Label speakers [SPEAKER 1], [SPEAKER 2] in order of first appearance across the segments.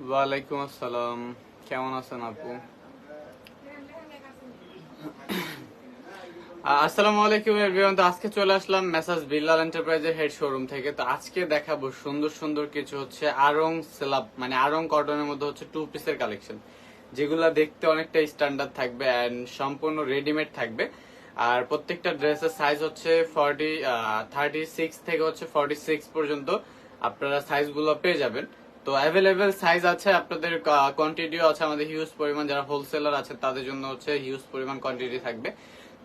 [SPEAKER 1] ওয়ালাইকুম আসসালাম, কেমন আছেন আপু? আসসালামু আলাইকুম এভরিওয়ান। তো আজকে চলে আসলাম মেসাজ বিল্লাল এন্টারপ্রাইজের হেড শোরুম থেকে। তো আজকে দেখাবো সুন্দর সুন্দর কিছু হচ্ছে আরং সেলাপ, মানে আরং কটনের মধ্যে হচ্ছে 2 পিসের কালেকশন, যেগুলা দেখতে অনেকটা স্ট্যান্ডার্ড থাকবে এন্ড সম্পূর্ণ রেডিমেড থাকবে। আর প্রত্যেকটা ড্রেসের সাইজ হচ্ছে 36 থেকে হচ্ছে 46 পর্যন্ত আপনারা সাইজগুলো পেয়ে যাবেন। তো অ্যাভেলেবেল সাইজ আছে, আপনাদের কোয়ান্টিটিও আছে আমাদের হিউজ পরিমাণ। যারা হোলসেলার আছে তাদের জন্য হচ্ছে হিউজ পরিমাণ কোয়ান্টিটি থাকবে।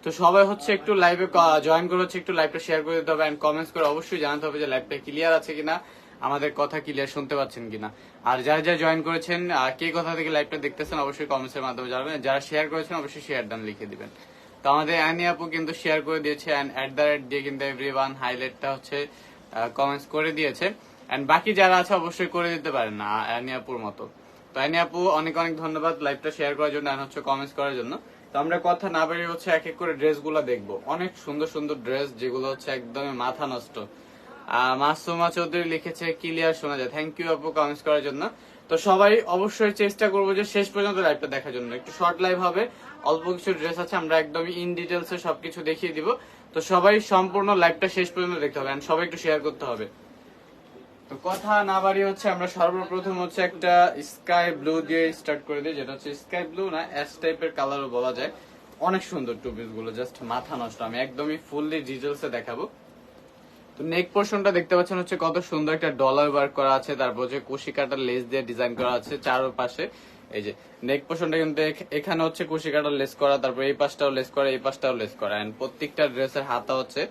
[SPEAKER 1] তো সবাই হচ্ছে একটু লাইভে জয়েন করে হচ্ছে একটু লাইভটা শেয়ার করে দিতে হবে এন্ড কমেন্টস করে অবশ্যই জানাতে হবে যে লাইভটা ক্লিয়ার আছে কিনা, আমাদের কথা ক্লিয়ার শুনতে পাচ্ছেন কিনা। আর যারা যারা জয়েন করেছেন, কে কোথা থেকে লাইভটা দেখতেছেন অবশ্যই কমেন্টস এর মাধ্যমে জানাবেন। যারা শেয়ার করেছেন অবশ্যই শেয়ার ডান লিখে দিবেন। তো আমাদের আনি আপু কিন্তু শেয়ার করে দিয়েছে এন্ড @ দিয়ে কিন্তু এভরিওয়ান হাইলাইটটা হচ্ছে কমেন্টস করে দিয়েছে এন্ড বাকি যারা আছে অবশ্যই করে দিতে পারেন না আনি আপুর মতো। তো আনি আপু অনেক অনেক ধন্যবাদ লাইভটা শেয়ার করার জন্য এন্ড হচ্ছে কমেন্টস করার জন্য। তো আমরা কথা না বেরিয়ে হচ্ছে এক এক করে ড্রেসগুলো দেখবো। অনেক সুন্দর সুন্দর ড্রেস যেগুলো হচ্ছে একদমই মাথা নষ্ট। মাসুমা চৌধুরী লিখেছে ক্লিয়ার শোনা যায়, থ্যাংক ইউ আপু কমেন্টস করার জন্য। তো সবাই অবশ্যই চেষ্টা করবো যে শেষ পর্যন্ত লাইভটা দেখার জন্য। একটু শর্ট লাইভ হবে, অল্প কিছু ড্রেস আছে, আমরা একদমই ইন ডিটেলসে সবকিছু দেখিয়ে দিব। তো সবাই সম্পূর্ণ লাইভটা শেষ পর্যন্ত দেখতে হবে এন্ড সবাই একটু শেয়ার করতে হবে। তো কথা না বাড়িয়ে হচ্ছে আমরা সর্বপ্রথম হচ্ছে একটা স্কাই ব্লু দিয়ে স্টার্ট করে দিই, যেটা হচ্ছে স্কাই ব্লু না অ্যাশ টাইপের কালারও বলা যায়। অনেক সুন্দর টু পিস গুলো, জাস্ট মাথা নষ্ট। আমি একদমই ফুললি ডিটেলসে দেখাবো। তো নেক পোর্শনটা দেখতে পাচ্ছেন হচ্ছে কত সুন্দর একটা ডলার ওয়ার্ক করা আছে, তারপর হচ্ছে কুশি কাটার লেস দিয়ে ডিজাইন করা আছে চারপাশে। এই যে নেক পোর্শনটা কিন্তু এখানে হচ্ছে কুশি কাটার লেস করা, তারপর এই পাশটাও লেস করা, এই পাশটাও লেস করা এন্ড প্রত্যেকটা ড্রেসের হাতা হচ্ছে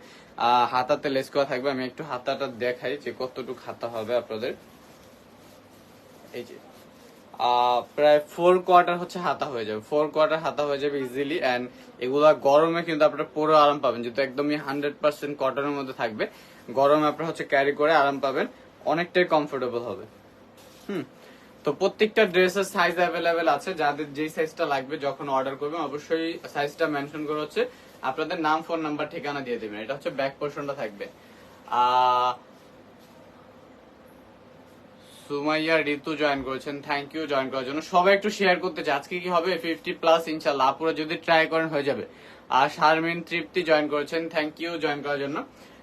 [SPEAKER 1] হাতাতে লেস করা থাকবে। আমি একটু হাতাটা দেখাই যে কতটুকু হাতা হবে আপনাদের। এই যে প্রায় 4 কোয়ার্টার হচ্ছে হাতা হয়ে যাবে, 4 কোয়ার্টার হাতা হয়ে যাবে ইজিলি এন্ড এগুলা গরমে কিন্তু আপনারা পুরো আরাম পাবেন, যেহেতু একদমই 100% কটনের মধ্যে থাকবে। গরমে আপনারা হচ্ছে ক্যারি করে আরাম পাবেন, অনেকটাই কমফোর্টেবল হবে। তো প্রত্যেকটা ড্রেসের সাইজ অ্যাভেলেবেল আছে, যাদের যেই সাইজটা লাগবে যখন অর্ডার করবেন অবশ্যই সাইজটা মেনশন করে হচ্ছে আপনাদের নাম, ফোন নাম্বার, ঠিকানা দিয়ে দিবেন। এটা হচ্ছে ব্যাক পোর্শনটা থাকবে। সুমাইয়া ঋতু জয়েন করেছেন, থ্যাংক ইউ জয়েন করার জন্য। সবাই একটু শেয়ার করতে চাই। আজকে কি হবে 50+ ইনশাল্লাহ, আপুরা যদি ট্রাই করেন হয়ে যাবে। আর শারমিন তৃপ্তি জয়েন করেছেন, থ্যাংক ইউ জয়েন করার জন্য।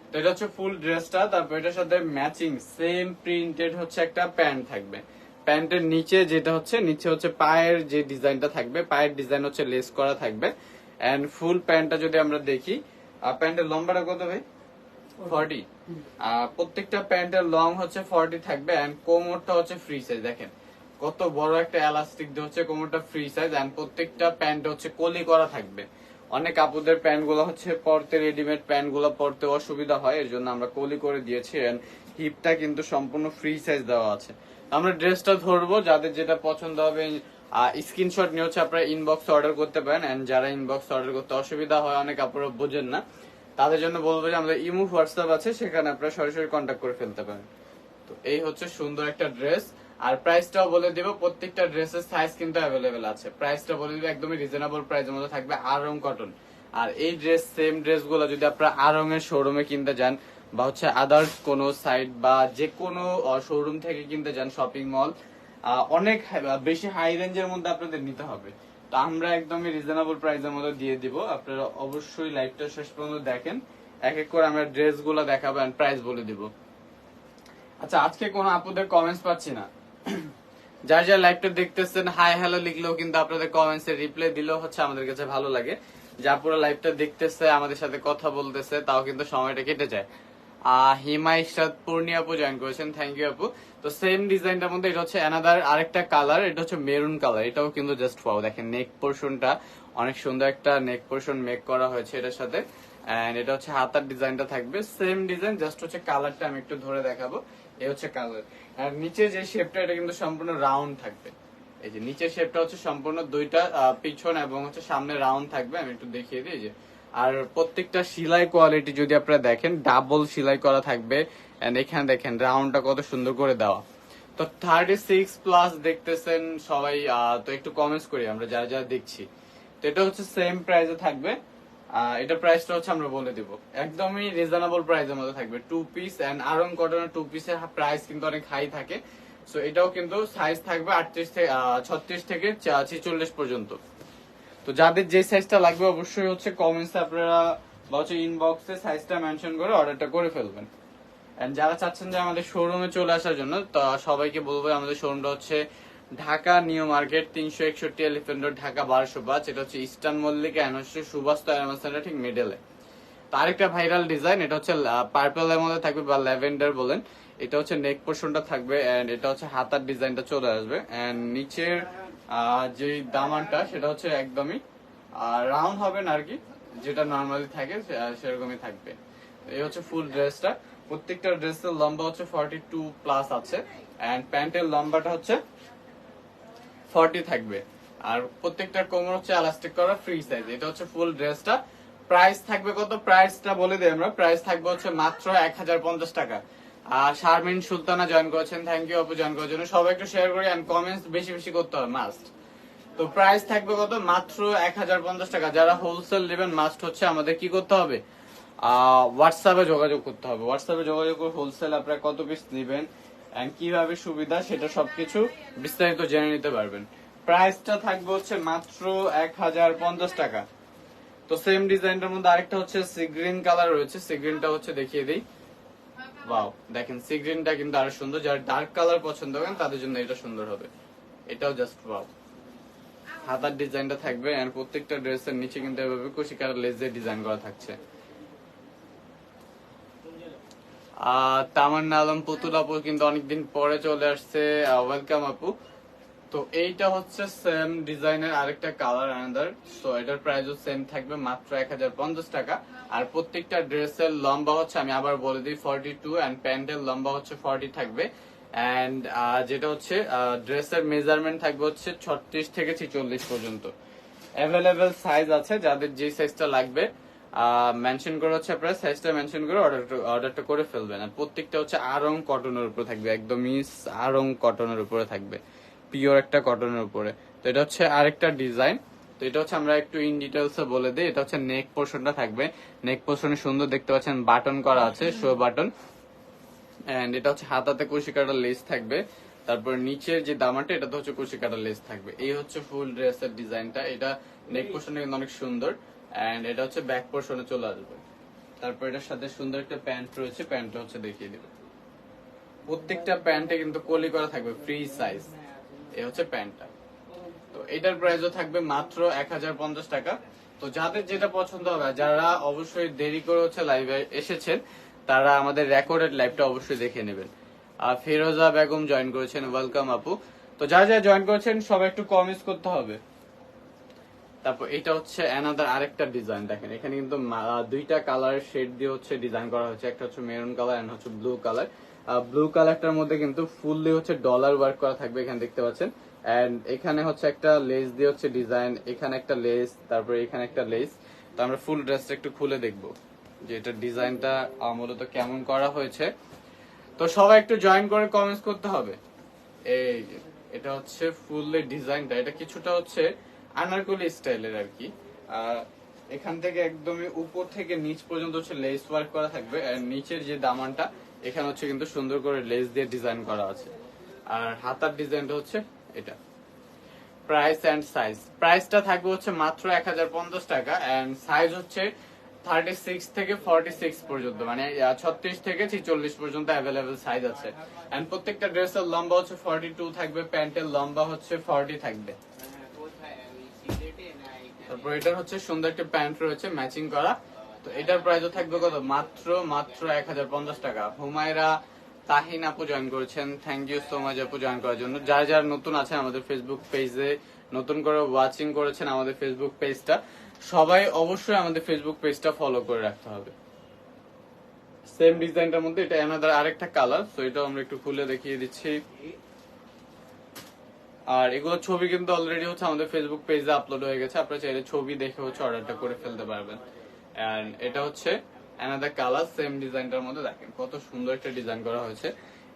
[SPEAKER 1] তো এটা হচ্ছে ফুল ড্রেসটা, তারপর এটার সাথে ম্যাচিং সেম প্রিন্টেড হচ্ছে একটা প্যান্ট থাকবে। প্যান্টের নিচে যেটা হচ্ছে নিচে হচ্ছে পায়ের যে ডিজাইনটা থাকবে, পায়ের ডিজাইন হচ্ছে লেস করা থাকবে এন্ড ফুল প্যান্টটা যদি আমরা দেখি, প্যান্টের লম্বাটা কত ভাই? 40। প্রত্যেকটা প্যান্টের লং হচ্ছে 40 থাকবে এন্ড কোমরটা হচ্ছে ফ্রি সাইজ। দেখেন কত বড় একটা এলাস্টিক দিয়ে হচ্ছে কোমরটা ফ্রি সাইজ এন্ড প্রত্যেকটা প্যান্ট হচ্ছে কলি করা থাকবে। অনেক আপুদের প্যান্ট গুলো হচ্ছে পরতে, রেডিমেড প্যান্ট গুলো পরতে অসুবিধা হয়, এর জন্য আমরা কলি করে দিয়েছি এন্ড হিপটা কিন্তু সম্পূর্ণ ফ্রি সাইজ দেওয়া আছে। আমরা ড্রেসটা ধরবো, যাদের যেটা পছন্দ হবে স্ক্রিনশট নিয়ে হচ্ছে আপনারা ইনবক্স অর্ডার করতে পারেন এন্ড যারা ইনবক্স অর্ডার করতে অসুবিধা হয়, অনেক আপুরা বোঝেন না, তাদের জন্য বলবো যে আমাদের ইমো হোয়াটসঅ্যাপ আছে, সেখানে আপনারা সরাসরি কন্ট্যাক্ট করে ফেলতে পারেন। তো এই হচ্ছে সুন্দর একটা ড্রেস আর প্রাইসটাও বলে দিব। প্রত্যেকটা ড্রেসের সাইজ কিন্তু অ্যাভেলেবেল আছে, প্রাইসটা বলে দিব একদমই রিজনেবল প্রাইসের মধ্যে থাকবে। আরং কটন। আর এই ড্রেস সেম ড্রেস গুলো যদি আপনারা আরং এর শোরুমে কিনতে যান বা হচ্ছে আদার্স কোনো সাইট বা যে কোনো শোরুম থেকে কিনতে যান, শপিং মল, অনেক বেশি হাই রেঞ্জের মধ্যে আপনাদের নিতে হবে। তো আমরা একদমই রিজনেবল প্রাইসের মধ্যে দিয়ে দিব, আপনারা অবশ্যই লাইভটা শেষ পর্যন্ত দেখেন। এক এক করে আমরা ড্রেস গুলো দেখাবো এন্ড প্রাইস বলে দিব। আচ্ছা, আজকে কোনো আপুদের কমেন্টস পাচ্ছি না। যার যার লাইভটা দেখতেছেন হাই হ্যালো লিখলেও কিন্তু আপনাদের কমেন্টস এর রিপ্লাই দিলেও হচ্ছে আমাদের কাছে ভালো লাগে। যা পুরো লাইভটা দেখতেছে, আমাদের সাথে কথা বলতেছে, তাও কিন্তু সময়টা কেটে যায়। হিমা ইশরাত পূর্ণি আপু জয়েন করেছেন, থ্যাংক ইউ আপু। তো সেম ডিজাইনটার মধ্যে এটা হচ্ছে অ্যানাদার আরেকটা কালার, এটা হচ্ছে মেরুন কালার। এটাও কিন্তু জাস্ট ওয়াও, দেখেন নেক পোর্শনটা অনেক সুন্দর একটা নেক পোর্শন মেক করা হয়েছে এটার সাথে এন্ড এটা হচ্ছে হাতার ডিজাইনটা থাকবে সেম ডিজাইন, জাস্ট হচ্ছে কালারটা আমি একটু ধরে দেখাবো। এই হচ্ছে কালার। আর নিচে যে শেপটা এটা কিন্তু সম্পূর্ণ রাউন্ড থাকবে। এই যে নিচের শেপটা হচ্ছে সম্পূর্ণ দুইটা পিছন এবং হচ্ছে সামনে রাউন্ড থাকবে, আমি একটু দেখিয়ে দিই। যে আর প্রত্যেকটা সেলাই কোয়ালিটি যদি আপনারা দেখেন ডাবল সেলাই করা থাকবে। এন্ড এখানে দেখেন রাউন্ডটা কত সুন্দর করে দেওয়া। তো 36+ দেখতেছেন সবাই, তো একটু কমেন্টস করি আমরা যারা যারা দেখছি। তো এটা হচ্ছে সেম প্রাইসে থাকবে। এটা প্রাইসটা হচ্ছে আমরা বলে দিব, একদমই রিজনেবল প্রাইসের মধ্যে থাকবে। 2 পিস এন্ড আরং কটনের 2 পিসের প্রাইস কিন্তু অনেক হাই থাকে। সো এটাও কিন্তু সাইজ থাকবে 36 থেকে 46 পর্যন্ত। তো যাদের যে সাইজটা লাগবে অবশ্যই হচ্ছে কমেন্টসে আপনারা বা হচ্ছে ইনবক্সে সাইজটা মেনশন করে অর্ডারটা করে ফেলবেন। এন্ড যারা চাচ্ছেন যে আমাদের শোরুমে চলে আসার জন্য, তো সবাইকে বলবো আমাদের শোরুমটা হচ্ছে Dhaka new market 361 elephant road, Dhaka 1205। এটা হচ্ছে ইস্টার্ন মল্লিকা এন্ড হচ্ছে সুভাষ সেন্টার ঠিক মিডলে। তো আরেকটা ভাইরাল ডিজাইন, এটা হচ্ছে পার্পল এর মধ্যে থাকবে বা ল্যাভেন্ডার বলেন। এটা হচ্ছে নেক পোর্শনটা থাকবে এন্ড এটা হচ্ছে হাতার ডিজাইনটা চলে আসবে। এন্ড নিচের যে দামানটা সেটা হচ্ছে একদমই রাউন্ড হবে না আর কি, যেটা নর্মালি থাকে সেরকমই থাকবে। এই হচ্ছে ফুল ড্রেসটা। প্রত্যেকটা ড্রেসের লম্বা হচ্ছে 42+ আছে এন্ড প্যান্টের লম্বাটা হচ্ছে 40 থাকবে। আর প্রত্যেকটা কোমর হচ্ছে এলাস্টিক করা ফ্রি সাইজ। এটা হচ্ছে ফুল ড্রেসটা। প্রাইস থাকবে কত, প্রাইসটা বলে দিই আমরা। প্রাইস থাকবে হচ্ছে মাত্র 1050 টাকা। আর শারমিন সুলতানা জয়েন করেছেন, থ্যাংক ইউ আপু জয়েন করার জন্য। সবাই একটু শেয়ার করি এন্ড কমেন্টস বেশি বেশি করতে হবে মাস্ট। তো প্রাইস থাকবে কত, মাত্র 1050 টাকা। যারা হোলসেল নেবেন মাস্ট হচ্ছে আমাদের কি করতে হবে, হোয়াটসঅ্যাপে যোগাযোগ করতে হবে। হোয়াটসঅ্যাপে যোগাযোগ করে হোলসেল আপনারা কত পিস নেবেন এন্ড কিভাবে সুবিধা সেটা সবকিছু বিস্তারিত জেনে নিতে পারবেন। প্রাইসটা থাকবে হচ্ছে মাত্র 1050 টাকা। তো সেম ডিজাইনটার মধ্যে আরেকটা হচ্ছে সি গ্রিন কালার রয়েছে। সি গ্রিনটা হচ্ছে দেখিয়ে দিই। ওয়াও, দেখেন সি গ্রিনটা কিন্তু আরো সুন্দর। যারা ডার্ক কালার পছন্দ করেন তাদের জন্য এটা সুন্দর হবে। এটাও জাস্ট ওয়াও। হাতার ডিজাইনটা থাকবে এন্ড প্রত্যেকটা ড্রেসের নিচে কিন্তু এভাবে কুশিকার লেজের ডিজাইন করা থাকছে। তামান্না আলম পুতুল আপু কিন্তু অনেকদিন পরে চলে আসছে, ওয়েলকাম আপু। তো এইটা হচ্ছে সেম ডিজাইনের আরেকটা কালার আনাদার। তো এটার প্রাইসও সেম থাকবে মাত্র 1050 টাকা। আর প্রত্যেকটা ড্রেসের লম্বা হচ্ছে আমি আবার বলে দিই 42 এন্ড প্যান্টের লম্বা হচ্ছে 40 থাকবে। এন্ড যেটা হচ্ছে ড্রেসের মেজারমেন্ট থাকবে হচ্ছে 36 থেকে 46 পর্যন্ত। অ্যাভেলেবেল সাইজ আছে, যাদের যে সাইজটা লাগবে মেনশন করে হচ্ছে আপনারা সাইজটা মেনশন করে অর্ডারটা করে ফেলবেন। আর প্রত্যেকটা হচ্ছে আরং কটনের উপরে থাকবে, একদমই আরং কটনের উপরে থাকবে, পিওর একটা কটনের উপরে। তো এটা হচ্ছে আরেকটা ডিজাইন। তো এটা হচ্ছে আমরা একটু ইন ডিটেলস বলে দিই। এটা হচ্ছে নেক পোর্শনটা থাকবে। নেক পোর্শনে সুন্দর দেখতে পাচ্ছেন বাটন করা আছে, শো বাটন। এন্ড এটা হচ্ছে হাতাতে কুশি কাটা লেস থাকবে। তারপর নিচের যে দামাটা এটা তো হচ্ছে কুশি কাটা লেস থাকবে। এই হচ্ছে ফুল ড্রেসের ডিজাইনটা। এটা নেক পোর্শনে কিন্তু অনেক সুন্দর। এন্ড এটা হচ্ছে ব্যাক পোর্শনে চলে আসবে। তারপর এটার সাথে সুন্দর একটা প্যান্ট রয়েছে, প্যান্টটা হচ্ছে দেখিয়ে দিবে। প্রত্যেকটা প্যান্টে কিন্তু কলি করা থাকবে, ফ্রি সাইজ। এই হচ্ছে প্যান্টটা। তো এটার প্রাইসও থাকবে মাত্র 1050 টাকা। তো যাদের যেটা পছন্দ হবে, যারা অবশ্যই দেরি করে হচ্ছে লাইভে এসেছেন তারা আমাদের রেকর্ডেড লাইভটা অবশ্যই দেখে নেবেন। আর ফিরোজা বেগম জয়েন করেছেন, ওয়েলকাম আপু। তো যারা যারা জয়েন করেছেন সবাই একটু কমেন্টস করতে হবে। তারপর এটা হচ্ছে অ্যানাদার আরেকটা ডিজাইন। দেখেন এখানে কিন্তু দুইটা কালার শেড দিয়ে হচ্ছে ডিজাইন করা হচ্ছে। একটা হচ্ছে মেরুন কালার এন্ড হচ্ছে ব্লু কালার। ব্লু কালারটার মধ্যে কিন্তু ফুললি হচ্ছে ডলার ওয়ার্ক করা থাকবে, এখানে দেখতে পাচ্ছেন। এন্ড এখানে হচ্ছে একটা লেস দিয়ে হচ্ছে ডিজাইন, এখানে একটা লেস, তারপরে এখানে একটা লেস। তো আমরা ফুল ড্রেসটা একটু খুলে দেখবো যে এটা ডিজাইনটা মূলত কেমন করা হয়েছে। তো সবাই একটু জয়েন করে কমেন্টস করতে হবে। এই এটা হচ্ছে ফুললি ডিজাইনটা। এটা কিছুটা হচ্ছে আনারকলি স্টাইলের আর কি। এখান থেকে একদমই উপর থেকে নিচ পর্যন্ত হচ্ছে লেস ওয়ার্ক করা থাকবে। আর নিচের যে দামানটা এখানে হচ্ছে কিন্তু সুন্দর করে লেস দিয়ে ডিজাইন করা আছে। আর হাতার ডিজাইনটা হচ্ছে এটা। প্রাইস এন্ড সাইজ, প্রাইসটা থাকবে হচ্ছে মাত্র 1050 টাকা এন্ড সাইজ হচ্ছে 36 থেকে 46 পর্যন্ত, মানে 36 থেকে 46 পর্যন্ত অ্যাভেলেবেল সাইজ আছে। এন্ড প্রত্যেকটা ড্রেসের লম্বা হচ্ছে 42 থাকবে, প্যান্টের লম্বা হচ্ছে 40 থাকবে। তারপর এটার হচ্ছে সুন্দর একটা প্যান্ট রয়েছে ম্যাচিং করা। তো এটার প্রাইসও থাকবে কত, মাত্র 1050 টাকা। হুমায়রা তাহিন আপু জয়েন করেছেন, থ্যাংক ইউ সো মাচ আপু জয়েন করার জন্য। যারা যারা নতুন আছেন আমাদের ফেসবুক পেজে নতুন করে ওয়াচিং করেছেন আমাদের ফেসবুক পেজটা, সবাই অবশ্যই আমাদের ফেসবুক পেজটা ফলো করে রাখতে হবে। সেম ডিজাইনটার মধ্যে এটা অ্যানাদার আরেকটা কালার, তো এটা আমরা একটু খুলে দেখিয়ে দিচ্ছি। আর এগুলো ছবি কিন্তু অলরেডি হচ্ছে আমাদের ফেসবুক পেজে আপলোড হয়ে গেছে, আপনারা চাইলে ছবি দেখে হচ্ছে অর্ডারটা করে ফেলতে পারবেন। এন্ড এটা হচ্ছে অ্যানাদার কালার, সেম ডিজাইনটার মধ্যে দেখেন কত সুন্দর একটা ডিজাইন করা হয়েছে।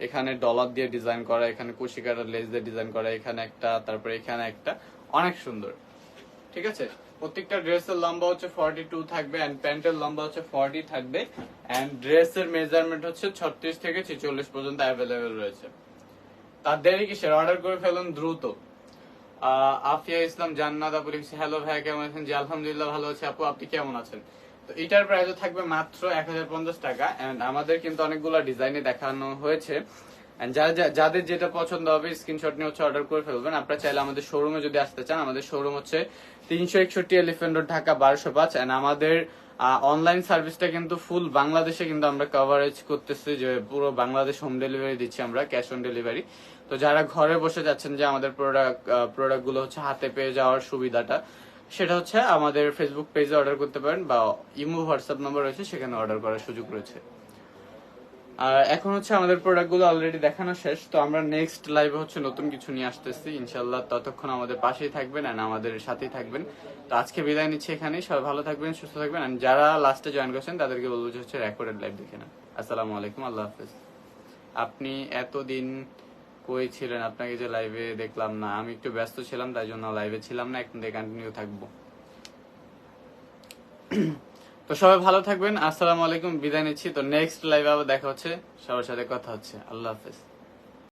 [SPEAKER 1] এখানে ডলার দিয়ে ডিজাইন করা, এখানে কুশি কাটার লেস দিয়ে ডিজাইন করা, এখানে একটা, তারপরে এখানে একটা, অনেক সুন্দর। ঠিক আছে, প্রত্যেকটা ড্রেসের লম্বা হচ্ছে 42 থাকবে এন্ড প্যান্টের লম্বা হচ্ছে 40 থাকবে এন্ড ড্রেসের মেজারমেন্ট হচ্ছে 36 থেকে 46 পর্যন্ত অ্যাভেলেবেল রয়েছে। তার দেরি কিসের, অর্ডার করে ফেলুন দ্রুত। আফিয়া ইসলাম জান্নাত আপু লিখছে, হ্যালো ভাইয়া কেমন আছেন? জি আলহামদুলিল্লাহ ভালো আছি আপু, আপনি কেমন আছেন? তো এটার প্রাইস থাকবে মাত্র 1050 টাকা এন্ড আমাদের কিন্তু অনেকগুলো ডিজাইনে দেখানো হয়েছে। And যাদের যেটা পছন্দ হবে স্ক্রিনশট নিয়ে হচ্ছে অর্ডার করে ফেলবেন। আপনারা চাইলে আমাদের শোরুমে যদি আসতে চান, আমাদের শোরুম হচ্ছে 361 এলিফ্যান্ট রোড ঢাকা 1205 এন্ড আমাদের অনলাইন সার্ভিসটা কিন্তু ফুল বাংলাদেশে কিন্তু আমরা কভারেজ করতেছি, যে পুরো বাংলাদেশ হোম ডেলিভারি দিচ্ছি আমরা, ক্যাশ অন ডেলিভারি। তো যারা ঘরে বসে যাচ্ছেন যে আমাদের প্রোডাক্ট গুলো হচ্ছে হাতে পেয়ে যাওয়ার সুবিধাটা, সেটা হচ্ছে আমাদের ফেসবুক পেজে অর্ডার করতে পারেন বা ইমো হোয়াটসঅ্যাপ নাম্বার রয়েছে, সেখানে অর্ডার করার সুযোগ রয়েছে। আর এখন হচ্ছে আমাদের প্রোডাক্ট গুলো অলরেডি দেখানো শেষ, তো আমরা নেক্সট লাইভে হচ্ছে নতুন কিছু নিয়ে আসতেছি ইনশাল্লাহ। ততক্ষণ আমাদের পাশেই থাকবেন আর আমাদের সাথেই থাকবেন। তো আজকে বিদায় নিচ্ছি এখানেই, সবাই ভালো থাকবেন, সুস্থ থাকবেন। আর যারা লাস্টে জয়েন করছেন তাদেরকে বলবো যে হচ্ছে রেকর্ডেড লাইভ দেখে না। আসসালামু আলাইকুম, আল্লাহ হাফেজ। আপনি এতদিন কই ছিলেন? আপনাকে যে লাইভে দেখলাম না, আমি একটু ব্যস্ত ছিলাম তাই জন্য লাইভে ছিলাম না, এখন থেকে কন্টিনিউ থাকবো। তো সবাই ভালো থাকবেন, আসসালামু আলাইকুম, বিদায় নিচ্ছি। তো নেক্সট লাইভে আবার দেখা হচ্ছে, সবার সাথে কথা হচ্ছে। আল্লাহ হাফেজ।